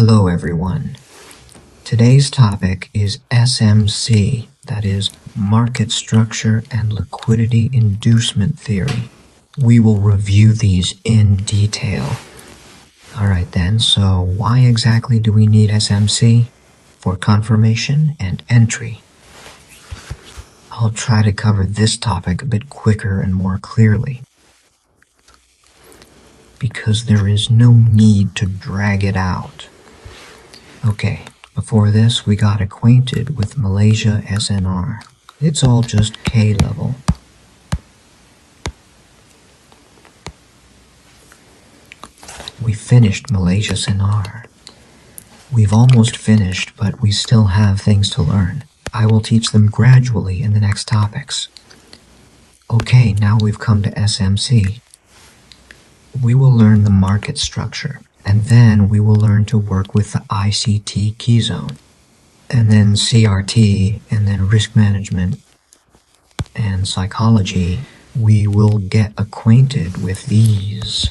Hello everyone. Today's topic is SMC, that is, Market Structure and Liquidity Inducement Theory. We will review these in detail. Alright then, so why exactly do we need SMC? For confirmation and entry. I'll try to cover this topic a bit quicker and more clearly, because there is no need to drag it out. Okay, before this we got acquainted with Malaysia SNR. It's all just K level. We finished Malaysia SNR. We've almost finished, but we still have things to learn. I will teach them gradually in the next topics. Okay, now we've come to SMC. We will learn the market structure, and then we will learn to work with the ICT key zone, and then CRT, and then risk management and psychology. We will get acquainted with these.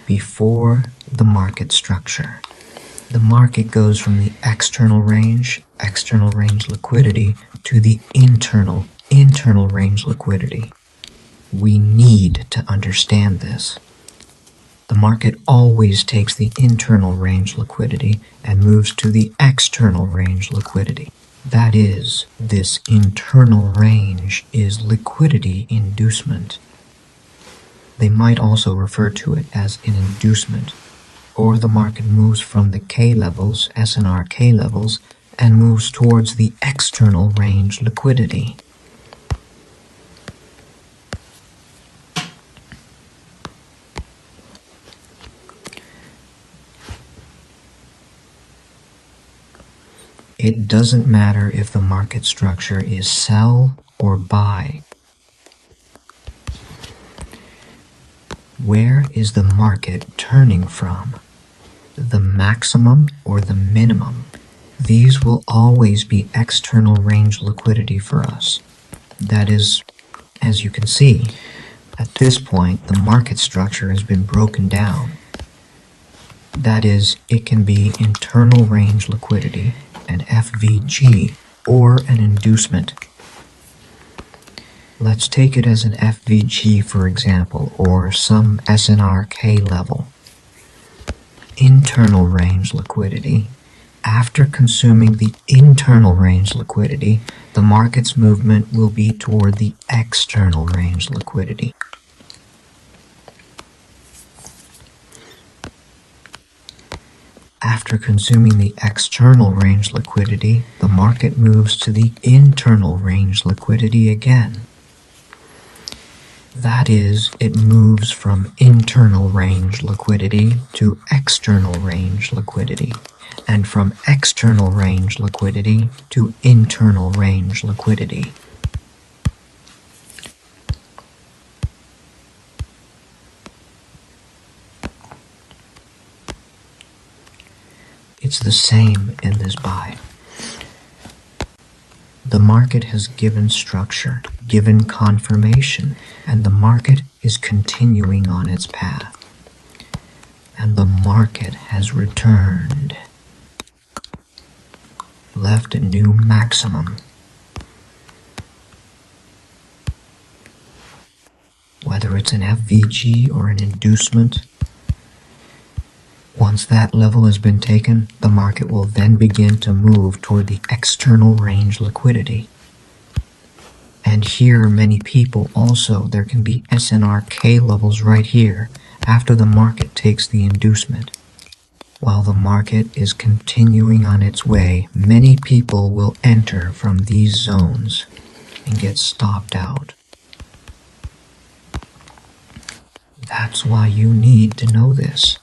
Before the market structure, the market goes from the external range liquidity, to the internal range liquidity. We need to understand this. The market always takes the internal range liquidity and moves to the external range liquidity. That is, this internal range is liquidity inducement. They might also refer to it as an inducement, or the market moves from the K levels, SNR K levels, and moves towards the external range liquidity. It doesn't matter if the market structure is sell or buy. Where is the market turning from? The maximum or the minimum? These will always be external range liquidity for us. That is, as you can see, at this point the market structure has been broken down. That is, it can be internal range liquidity, an FVG, or an inducement. Let's take it as an FVG, for example, or some SNR K level. Internal range liquidity. After consuming the internal range liquidity, the market's movement will be toward the external range liquidity. After consuming the external range liquidity, the market moves to the internal range liquidity again. That is, it moves from internal range liquidity to external range liquidity, and from external range liquidity to internal range liquidity. It's the same in this buy. The market has given structure, given confirmation, and the market is continuing on its path. And the market has returned, left a new maximum. Whether it's an FVG or an inducement, once that level has been taken, the market will then begin to move toward the external range liquidity. And here, many people also, there can be SNR K levels right here, after the market takes the inducement. While the market is continuing on its way, many people will enter from these zones and get stopped out. That's why you need to know this.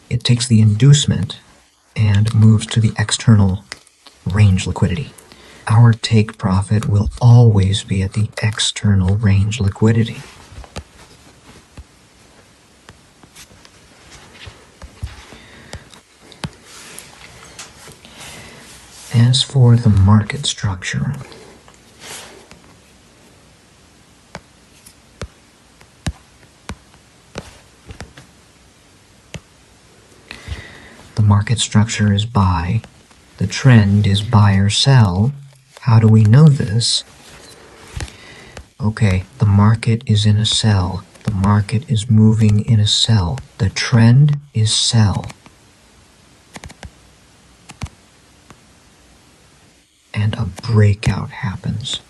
It takes the inducement and moves to the external range liquidity. Our take profit will always be at the external range liquidity. As for the market structure, market structure is buy. The trend is buy or sell. How do we know this? Okay, the market is in a sell. The market is moving in a sell. The trend is sell. And a breakout happens.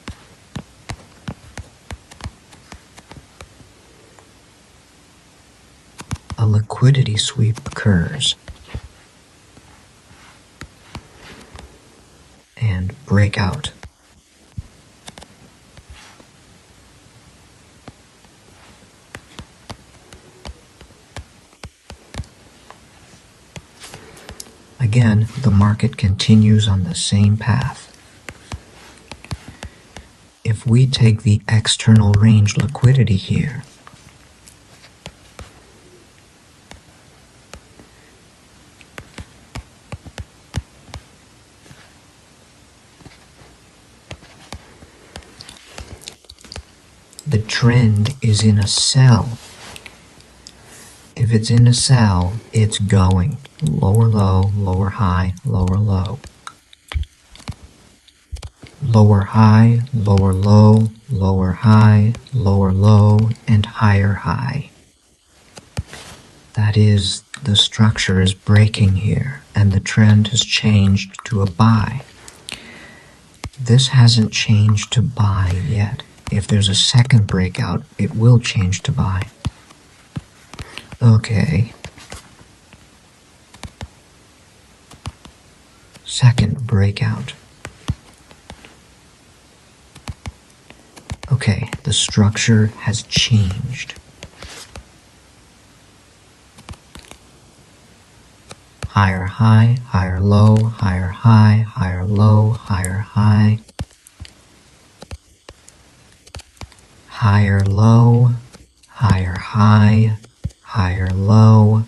A liquidity sweep occurs. And breakout. Again, the market continues on the same path. If we take the external range liquidity here, the trend is in a sell. If it's in a sell, it's going lower low, lower high, lower low. Lower high, lower low, lower high, lower low, and higher high. That is, the structure is breaking here, and the trend has changed to a buy. This hasn't changed to buy yet. If there's a second breakout, it will change to buy. Okay. Second breakout. Okay, the structure has changed. Higher high, higher low, higher high, higher low, higher high. Higher low, higher high, higher low,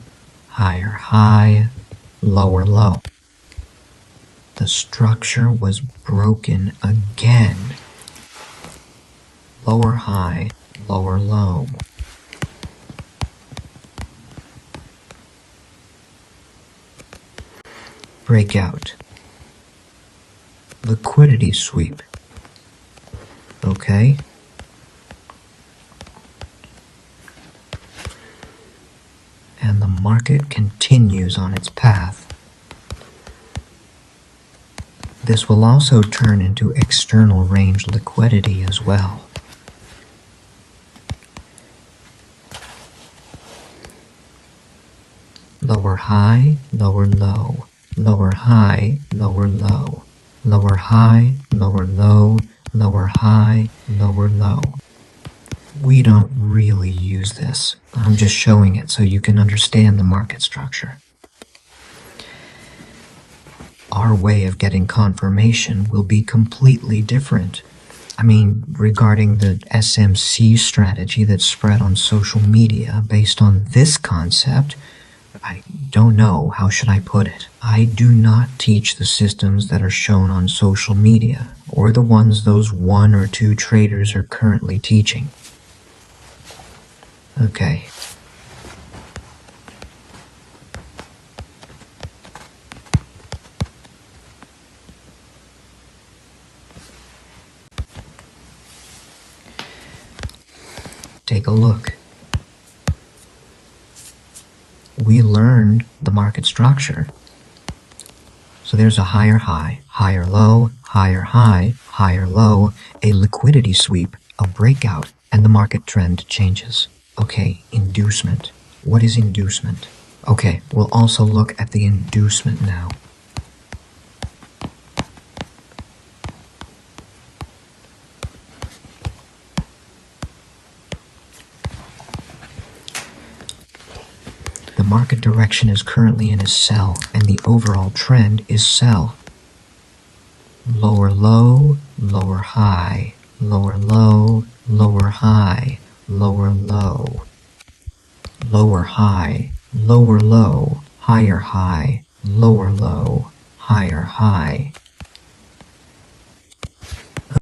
higher high, lower low. The structure was broken again. Lower high, lower low. Breakout. Liquidity sweep. Okay. And the market continues on its path. This will also turn into external range liquidity as well. Lower high, lower low, lower high, lower low, lower high, lower low, lower high, lower low. We don't really use this. I'm just showing it so you can understand the market structure. Our way of getting confirmation will be completely different. I mean, regarding the SMC strategy that's spread on social media based on this concept, I don't know, how should I put it? I do not teach the systems that are shown on social media, or the ones those 1 or 2 traders are currently teaching. Okay. Take a look. We learned the market structure. So there's a higher high, higher low, higher high, higher low, a liquidity sweep, a breakout, and the market trend changes. Okay, inducement. What is inducement? Okay, we'll also look at the inducement now. The market direction is currently in a sell, and the overall trend is sell. Lower low, lower high, lower low, lower high, lower low. Lower high, lower low, higher high, lower low, higher high.